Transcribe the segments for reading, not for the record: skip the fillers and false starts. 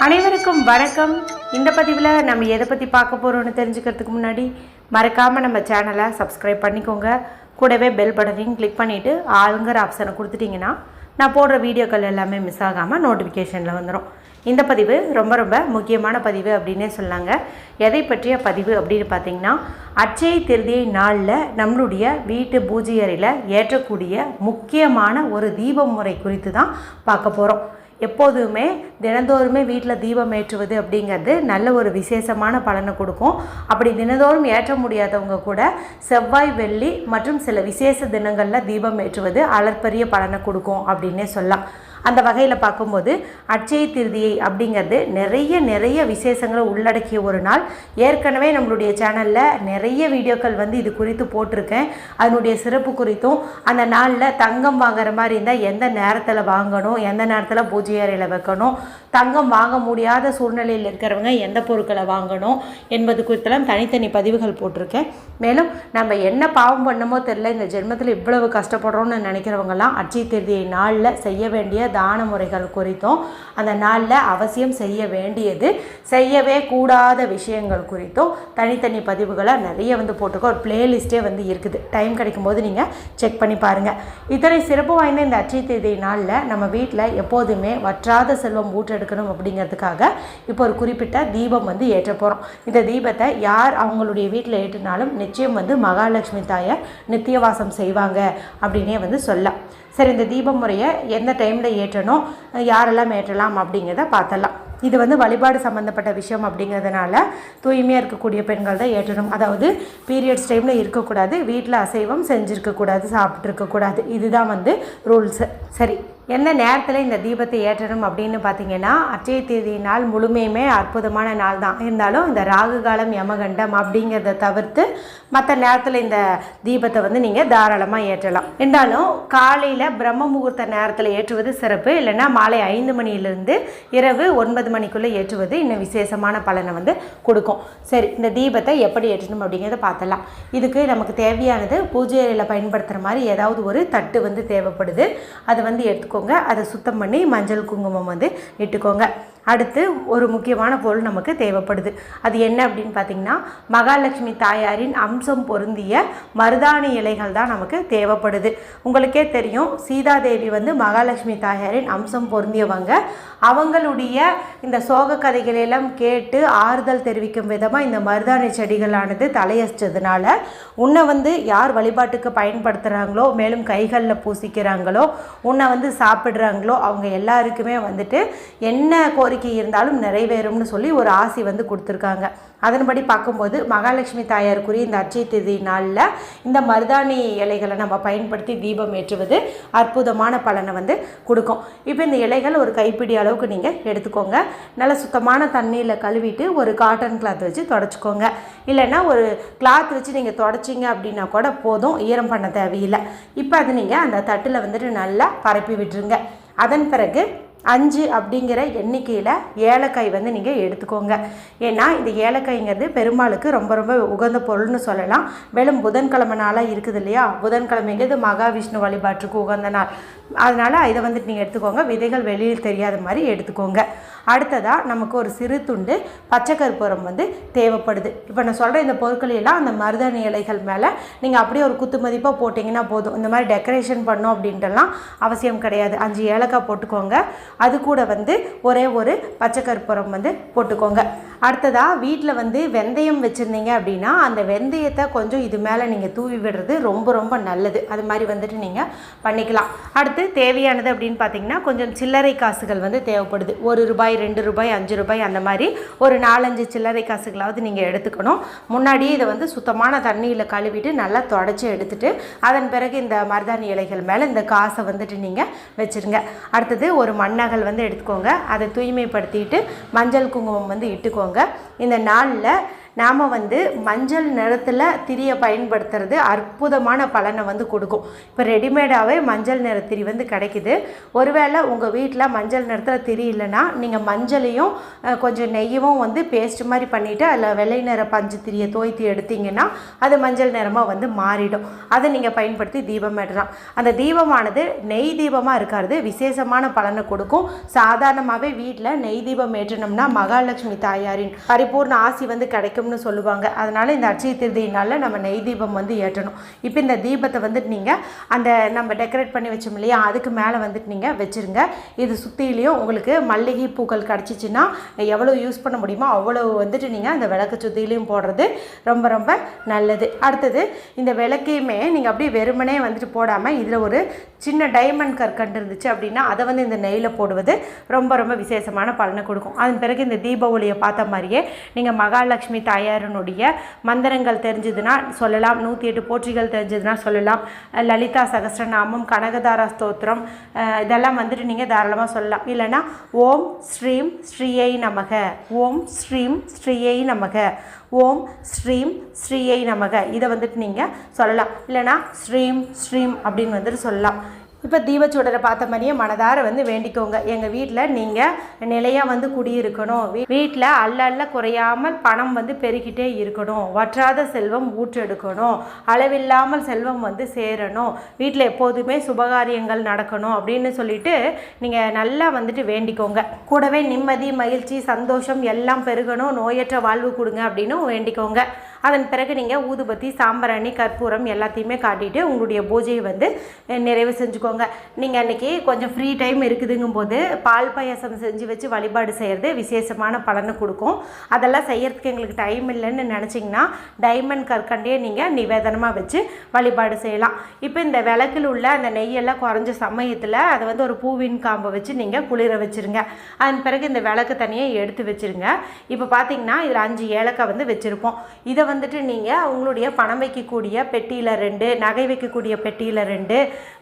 அனைவருக்கும் வணக்கம். இந்த பதிவில் நம்ம எதை பற்றி பார்க்க போகிறோன்னு தெரிஞ்சுக்கிறதுக்கு முன்னாடி மறக்காமல் நம்ம சேனலை சப்ஸ்கிரைப் பண்ணிக்கோங்க. கூடவே பெல் பட்டனையும் கிளிக் பண்ணிவிட்டு ஆளுங்கிற ஆப்ஷனை கொடுத்துட்டிங்கன்னா நான் போடுற வீடியோக்கள் எல்லாமே மிஸ் ஆகாமல் நோட்டிஃபிகேஷனில் வந்துடும். இந்த பதிவு ரொம்ப ரொம்ப முக்கியமான பதிவு அப்படின்னே சொல்லாங்க. எதை பற்றிய பதிவு அப்படின்னு பார்த்திங்கன்னா, அட்சய திருதியை நாளில் நம்மளுடைய வீட்டு பூஜை அறையில் ஏற்றக்கூடிய முக்கியமான ஒரு தீப முறை குறித்து தான் பார்க்க போகிறோம். எப்போதுமே தினந்தோறுமே வீட்டில் தீபம் ஏற்றுவது அப்படிங்கிறது நல்ல ஒரு விசேஷமான பலனை கொடுக்கும். அப்படி தினந்தோறும் ஏற்ற முடியாதவங்க கூட செவ்வாய், வெள்ளி மற்றும் சில விசேஷ தினங்களில் தீபம் ஏற்றுவது அளப்பரிய பலனை கொடுக்கும் அப்படின்னே சொல்லலாம். அந்த வகையில் பார்க்கும்போது அட்சய திருதியை அப்படிங்கிறது நிறைய விசேஷங்களை உள்ளடக்கிய ஒரு நாள். ஏற்கனவே நம்மளுடைய சேனலில் நிறைய வீடியோக்கள் இது குறித்து போட்டிருக்கேன். அதனுடைய சிறப்பு குறித்தும், அந்த நாளில் தங்கம் வாங்குற மாதிரி இருந்தால் எந்த நேரத்தில் வாங்கணும், எந்த நேரத்தில் பூஜை அறையில் வைக்கணும், தங்கம் வாங்க முடியாத சூழ்நிலையில் இருக்கிறவங்க எந்த பொருட்களை வாங்கணும் என்பது குறித்தெல்லாம் தனித்தனி பதிவுகள் போட்டிருக்கேன். மேலும் நம்ம என்ன பாவம் பண்ணமோ தெரியல, இந்த ஜென்மத்தில் இவ்வளவு கஷ்டப்படுறோன்னு நினைக்கிறவங்கலாம் அட்சய திருதியை நாளில் செய்ய வேண்டிய தான முறைகள் குறித்தும், அந்த நாளில் அவசியம் செய்ய வேண்டியது, செய்யவே கூடாத விஷயங்கள் குறித்தும் தனித்தனி பதிவுகளை நிறைய போட்டுக்க ஒரு பிளேலிஸ்ட்டே இருக்குது. டைம் கிடைக்கும் போது நீங்கள் செக் பண்ணி பாருங்கள். இத்தனை சிறப்பு வாய்ந்த இந்த அட்சய திருதியை நாளில் நம்ம வீட்டில் எப்போதுமே வற்றாத செல்வம் ஊற்றெடுக்கணும் அப்படிங்கிறதுக்காக இப்போ ஒரு குறிப்பிட்ட தீபம் ஏற்ற போகிறோம். இந்த தீபத்தை யார் அவங்களுடைய வீட்டில் ஏற்றினாலும் நிச்சயம் மகாலட்சுமி தாயார் நித்தியவாசம் செய்வாங்க அப்படின்னே சொல்லலாம். சரி, இந்த தீப முறையை எந்த டைமில் ஏற்றணும், யாரெல்லாம் ஏற்றலாம் அப்படிங்கிறத பார்த்தலாம். இது வழிபாடு சம்மந்தப்பட்ட விஷயம் அப்படிங்கிறதுனால தூய்மையாக இருக்கக்கூடிய பெண்கள் தான் ஏற்றணும். அதாவது பீரியட்ஸ் டைமில் இருக்கக்கூடாது, வீட்டில் அசைவம் செஞ்சுருக்கக்கூடாது, சாப்பிட்ருக்கக்கூடாது. இதுதான் ரூல்ஸு. சரி, எந்த நேரத்தில் இந்த தீபத்தை ஏற்றணும் அப்படின்னு பார்த்தீங்கன்னா, அட்சய திருதி நாள் முழுமையுமே அற்புதமான நாள் தான். இருந்தாலும் இந்த ராகு காலம், யமகண்டம் அப்படிங்கிறத தவிர்த்து மற்ற நேரத்தில் இந்த தீபத்தை நீங்கள் தாராளமாக ஏற்றலாம். இருந்தாலும் காலையில் பிரம்ம முகூர்த்த நேரத்தில் ஏற்றுவது சிறப்பு. இல்லைன்னா மாலை 5 மணியிலிருந்து இரவு 9 மணிக்குள்ளே ஏற்றுவது இன்னும் விசேஷமான பலனை கொடுக்கும். சரி, இந்த தீபத்தை எப்படி ஏற்றணும் அப்படிங்கிறத பார்த்தலாம். இதுக்கு நமக்கு தேவையானது பூஜை அறையில் பயன்படுத்துகிற மாதிரி ஏதாவது ஒரு தட்டு தேவைப்படுது. அது எடுத்துக்கோ. அதை சுத்தம் பண்ணி மஞ்சள் குங்குமம் இட்டுக்கோங்க. அடுத்து ஒரு முக்கியமான பொருள் நமக்கு தேவைப்படுது. அது என்ன அப்படின்னு பார்த்தீங்கன்னா, மகாலட்சுமி தாயாரின் அம்சம் பொருந்திய மருதாணி இலைகள் தான் நமக்கு தேவைப்படுது. உங்களுக்கே தெரியும், சீதாதேவி மகாலட்சுமி தாயாரின் அம்சம் பொருந்தியவங்க. அவங்களுடைய இந்த சோக கதைகளெல்லாம் கேட்டு ஆறுதல் தெரிவிக்கும் விதமாக இந்த மருதாணி செடிகளானது தலையச்சதுனால உன்னை யார் வழிபாட்டுக்கு பயன்படுத்துகிறாங்களோ, மேலும் கைகளில் பூசிக்கிறாங்களோ, உன்னை சாப்பிட்றாங்களோ, அவங்க எல்லாருக்குமே என்ன கோரிக்கை இருந்தாலும் நிறைவேறும்னு சொல்லி ஒரு ஆசி கொடுத்துருக்காங்க. அதன்படி பார்க்கும்போது மகாலட்சுமி தாயாருக்குரிய இந்த அட்சய திருதி நாளில் இந்த மருதாணி இலைகளை நம்ம பயன்படுத்தி தீபம் ஏற்றுவது அற்புதமான பலனை கொடுக்கும். இப்போ இந்த இலைகள் ஒரு கைப்பிடி அளவுக்கு நீங்கள் எடுத்துக்கோங்க. நல்ல சுத்தமான தண்ணியில் கழுவிட்டு ஒரு காட்டன் கிளாத் வச்சு தொடச்சிக்கோங்க. இல்லைன்னா ஒரு கிளாத் வச்சு நீங்கள் தொடச்சிங்க அப்படின்னா கூட போதும், ஈரம் பண்ண தேவையில்லை. இப்போ அது நீங்கள் அந்த தட்டில் நல்லா பரப்பி விட்டுருங்க. அதன் பிறகு 5 அப்படிங்கிற எண்ணிக்கையில் ஏலக்காய் நீங்கள் எடுத்துக்கோங்க. ஏன்னா இந்த ஏலக்காய்ங்கிறது பெருமாளுக்கு ரொம்ப ரொம்ப உகந்த பொருள்னு சொல்லலாம். மேலும் புதன்கிழமை நாளாக இருக்குது இல்லையா, புதன்கிழமைங்கிறது மகாவிஷ்ணு வழிபாட்டுக்கு உகந்த நாள். அதனால் இதை நீங்கள் எடுத்துக்கோங்க. விதைகள் வெளியில் தெரியாத மாதிரி எடுத்துக்கோங்க. அடுத்ததாக நமக்கு ஒரு சிறு துண்டு பச்சை கற்பூரம் தேவைப்படுது. இப்போ நான் சொல்கிற இந்த பொருட்களெல்லாம் அந்த மருதாணி இலைகள் மேலே நீங்கள் அப்படியே ஒரு குத்து மதிப்பாக போட்டிங்கன்னா போதும். இந்த மாதிரி டெக்கரேஷன் பண்ணோம் அப்படின்ட்டுலாம் அவசியம் கிடையாது. 5 ஏலக்காய் போட்டுக்கோங்க. அது கூட ஒரே ஒரு பச்சை கற்பூரம் போட்டுக்கோங்க. அடுத்ததாக வீட்டில் வெந்தயம் வச்சுருந்தீங்க அப்படின்னா அந்த வெந்தயத்தை கொஞ்சம் இது மேலே நீங்கள் தூவி விடுறது ரொம்ப ரொம்ப நல்லது. அது மாதிரி நீங்கள் பண்ணிக்கலாம். அடுத்து தேவையானது அப்படின்னு பார்த்தீங்கன்னா, கொஞ்சம் சில்லறை காசுகள் தேவைப்படுது. 1 ரூபாய், 2 ரூபாய், 5 ரூபாய், அந்த மாதிரி ஒரு 4-5 சில்லறை காசுகளாவது நீங்கள் எடுத்துக்கணும். முன்னாடியே இதை சுத்தமான தண்ணியில் கழுவிட்டு நல்லா தொடச்சி எடுத்துட்டு அதன் பிறகு இந்த மருதாணி இலைகள் மேலே இந்த காசை நீங்கள் வச்சுருங்க. அடுத்தது ஒரு மண்ணகல் எடுத்துக்கோங்க. அதை தூய்மைப்படுத்திட்டு மஞ்சள் குங்குமம் இட்டுக்கோங்க. இந்த நாளில் நாம் வந்து மஞ்சள் நிறத்தில் திரியை பயன்படுத்துறது அற்புதமான பலனை வந்து கொடுக்கும். இப்போ ரெடிமேடாகவே மஞ்சள் நிற திரி வந்து கிடைக்குது. ஒருவேளை உங்கள் வீட்டில் மஞ்சள் நிறத்தில் திரி இல்லைன்னா நீங்கள் மஞ்சளையும் கொஞ்சம் நெய்யவும் வந்து பேஸ்ட் மாதிரி பண்ணிவிட்டு அதில் வெள்ளை நிற பஞ்சு திரியை தோய்த்து எடுத்திங்கன்னா அது மஞ்சள் நிறமாக வந்து மாறிடும். அதை நீங்கள் பயன்படுத்தி தீபம் ஏற்றலாம். அந்த தீபமானது நெய் தீபமாக இருக்காது, விசேஷமான பலனை கொடுக்கும். சாதாரணமாகவே வீட்டில் நெய் தீபம் ஏற்றணும்னா மகாலட்சுமி தாயாரின் பரிபூர்ண ஆசி வந்து கிடைக்கும்னு சொல்லுவாங்க. அதனால் இந்த அட்சய திருதியினால் நம்ம நெய் தீபம் வந்து ஏற்றணும். இப்போ இந்த தீபத்தை வந்துட்டு நீங்கள் அந்த நம்ம டெக்கரேட் பண்ணி வச்சோம் இல்லையா, அதுக்கு மேலே வந்துட்டு நீங்கள் வச்சுருங்க. இது சுற்றிலையும் உங்களுக்கு மல்லிகை பூக்கள் கிடச்சிச்சின்னா எவ்வளோ யூஸ் பண்ண முடியுமோ அவ்வளோ வந்துட்டு நீங்கள் அந்த விளக்கு சுற்றிலையும் போடுறது ரொம்ப ரொம்ப நல்லது. அடுத்தது இந்த விளக்கையுமே நீங்கள் அப்படியே வெறுமனே வந்துட்டு போடாமல் இதில் ஒரு சின்ன டைமண்ட் கற்கண்டு இருந்துச்சு அப்படின்னா அதை வந்து இந்த நெய்யில் போடுவது ரொம்ப ரொம்ப விசேஷமான பலனை கொடுக்கும். அதன் பிறகு இந்த தீப ஒளியை பார்த்த மாதிரியே நீங்கள் மகாலட்சுமி தாயாரனுடைய மந்திரங்கள் தெரிஞ்சதுன்னா சொல்லலாம், 108 போற்றிகள் தெரிஞ்சதுன்னா சொல்லலாம், லலிதா சகஸ்ரநாமம், கனகதாரா ஸ்தோத்திரம் இதெல்லாம் வந்துட்டு நீங்கள் தாராளமாக சொல்லலாம். இல்லைன்னா ஓம் ஸ்ரீம் ஸ்ரீயை நமக, ஓம் ஸ்ரீம் ஸ்ரீயை நமக, ஓம் ஸ்ரீம் ஸ்ரீயை நமக இதை வந்துட்டு நீங்கள் சொல்லலாம். இல்லைனா ஸ்ரீம் ஸ்ரீம் அப்படின்னு வந்துட்டு சொல்லலாம். இப்போ தீபச்சூடரை பார்த்த மாதிரியே மனதார வந்து வேண்டிக்கோங்க. எங்கள் வீட்டில் நீங்கள் நிலையாக வந்து குடியிருக்கணும், வீட்டில் அல்ல குறையாமல் பணம் வந்து பெருகிட்டே இருக்கணும், வற்றாத செல்வம் ஊற்றெடுக்கணும், அளவில்லாமல் செல்வம் வந்து சேரணும், வீட்டில் எப்போதுமே சுபகாரியங்கள் நடக்கணும் அப்படின்னு சொல்லிட்டு நீங்கள் நல்லா வந்துட்டு வேண்டிக்கோங்க. கூடவே நிம்மதி, மகிழ்ச்சி, சந்தோஷம் எல்லாம் பெருகணும், நோயற்ற வாழ்வு கொடுங்க அப்படின்னு வேண்டிக்கோங்க. அதன் பிறகு நீங்கள் ஊதுபத்தி, சாம்பிராணி, கற்பூரம் எல்லாத்தையுமே காட்டிட்டு உங்களுடைய பூஜையை வந்து நிறைவு செஞ்சுக்கோங்க. நீங்கள் அன்றைக்கி கொஞ்சம் ஃப்ரீ டைம் இருக்குதுங்கும் போது பால் பாயாசம் செஞ்சு வச்சு வழிபாடு செய்கிறது விசேஷமான பலனை கொடுக்கும். அதெல்லாம் செய்கிறதுக்கு எங்களுக்கு டைம் இல்லைன்னு நினச்சிங்கன்னா டைமண்ட் கற்கண்டையே நீங்கள் நிவேதனமாக வச்சு வழிபாடு செய்யலாம். இப்போ இந்த விளக்கில் உள்ள அந்த நெய்யெல்லாம் குறைஞ்ச சமயத்தில் அதை வந்து ஒரு பூவின் காம்பை வச்சு நீங்கள் குளிர வச்சுருங்க. அதன் பிறகு இந்த விளக்கு தனியாக எடுத்து வச்சுருங்க. இப்போ பார்த்தீங்கன்னா இதில் 5 ஏலக்காய் வந்து வச்சுருப்போம். இதை வந்துட்டு நீங்கள் உங்களுடைய பணம் வைக்கக்கூடிய பெட்டியில் 2, நகை வைக்கக்கூடிய பெட்டியில் 2,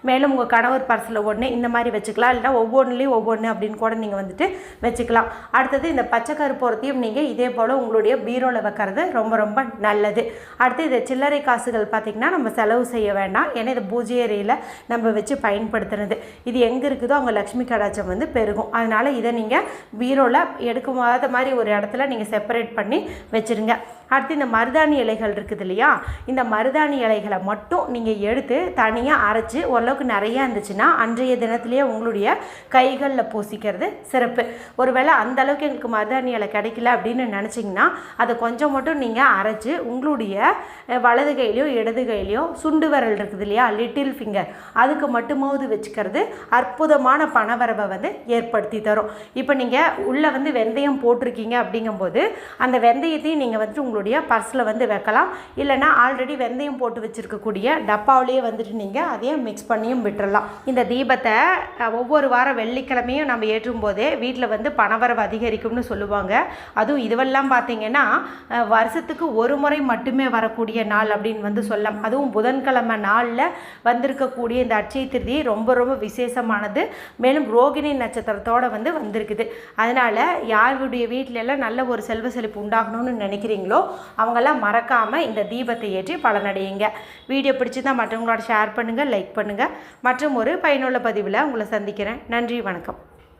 மேலும் உங்கள் கணவர் பர்ஸில் 1 இந்த மாதிரி வச்சுக்கலாம். இல்லைனா ஒவ்வொன்றுலேயும் ஒவ்வொன்று அப்படின்னு கூட நீங்கள் வந்துட்டு வச்சுக்கலாம். அடுத்தது இந்த பச்சை கருப்பூரத்தையும் நீங்கள் இதே போல் உங்களுடைய பீரோவில் வைக்கிறது ரொம்ப ரொம்ப நல்லது. அடுத்து இதை சில்லறை காசுகள் பார்த்திங்கன்னா நம்ம செலவு செய்ய வேண்டாம், ஏன்னா இது பூஜை அறையில் நம்ம வச்சு பயன்படுத்துறது. இது எங்கே இருக்குதோ அங்கே லக்ஷ்மி கடாச்சம் வந்து பெருகும். அதனால் இதை நீங்கள் பீரோவில் எடுக்காத மாதிரி ஒரு இடத்துல நீங்கள் செப்பரேட் பண்ணி வச்சுருங்க. அடுத்து இந்த மருதாணி இலைகள் இருக்குது இல்லையா, இந்த மருதாணி இலைகளை மட்டும் நீங்கள் எடுத்து தனியாக அரைச்சி ஓரளவுக்கு நிறையா இருந்துச்சுன்னா அன்றைய தினத்திலேயே உங்களுடைய கைகளில் பூசிக்கிறது சிறப்பு. ஒருவேளை அந்த அளவுக்கு எங்களுக்கு மருதாணி இலை கிடைக்கல அப்படின்னு நினச்சிங்கன்னா அதை கொஞ்சம் மட்டும் நீங்கள் அரைச்சி உங்களுடைய வலது கையிலையோ இடது கையிலையோ சுண்டு விரல் இருக்குது இல்லையா, லிட்டில் ஃபிங்கர், அதுக்கு மட்டுமாவது வச்சுக்கிறது அற்புதமான பணவரவை வந்து ஏற்படுத்தி தரும். இப்போ நீங்கள் உள்ளே வந்து வெந்தயம் போட்டிருக்கீங்க அப்படிங்கும்போது அந்த வெந்தயத்தையும் நீங்கள் வந்து உங்களுடைய பர்ஸில் வந்து வைக்கலாம். இல்லைனா ஆல்ரெடி வெந்தயம் போட்டு வச்சுருக்கக்கூடிய டப்பாவிலேயே வந்துட்டு நீங்கள் அதையும் மிக்ஸ் பண்ணியும் விட்டுறலாம். இந்த தீபத்தை ஒவ்வொரு வாரம் வெள்ளிக்கிழமையும் நம்ம ஏற்றும் போதே வீட்டில் வந்து பணவரவு அதிகரிக்கும்னு சொல்லுவாங்க. அதுவும் இதுவெல்லாம் பார்த்திங்கன்னா வருஷத்துக்கு ஒரு முறை மட்டுமே வரக்கூடிய நாள் அப்படின்னு வந்து சொல்லலாம். அதுவும் புதன்கிழமை நாளில் வந்திருக்கக்கூடிய இந்த அட்சய திருதி ரொம்ப ரொம்ப விசேஷமானது. மேலும் ரோகிணி நட்சத்திரத்தோடு வந்து வந்திருக்குது. அதனால் யாருடைய வீட்டிலெல்லாம் நல்ல ஒரு செல்வ செழிப்பு உண்டாகணும்னு நினைக்கிறீங்களோ அவங்கெல்லாம் மறக்காமல் இந்த தீபத்தை ஏற்றி பலனடையுங்க. வீடியோ பிடிச்சிருந்தால் மற்றவங்களோட ஷேர் பண்ணுங்கள், லைக் பண்ணுங்கள். மற்றும் ஒரு பயனுள்ள பதிவில் உங்களை சந்திக்கிறேன். நன்றி, வணக்கம்.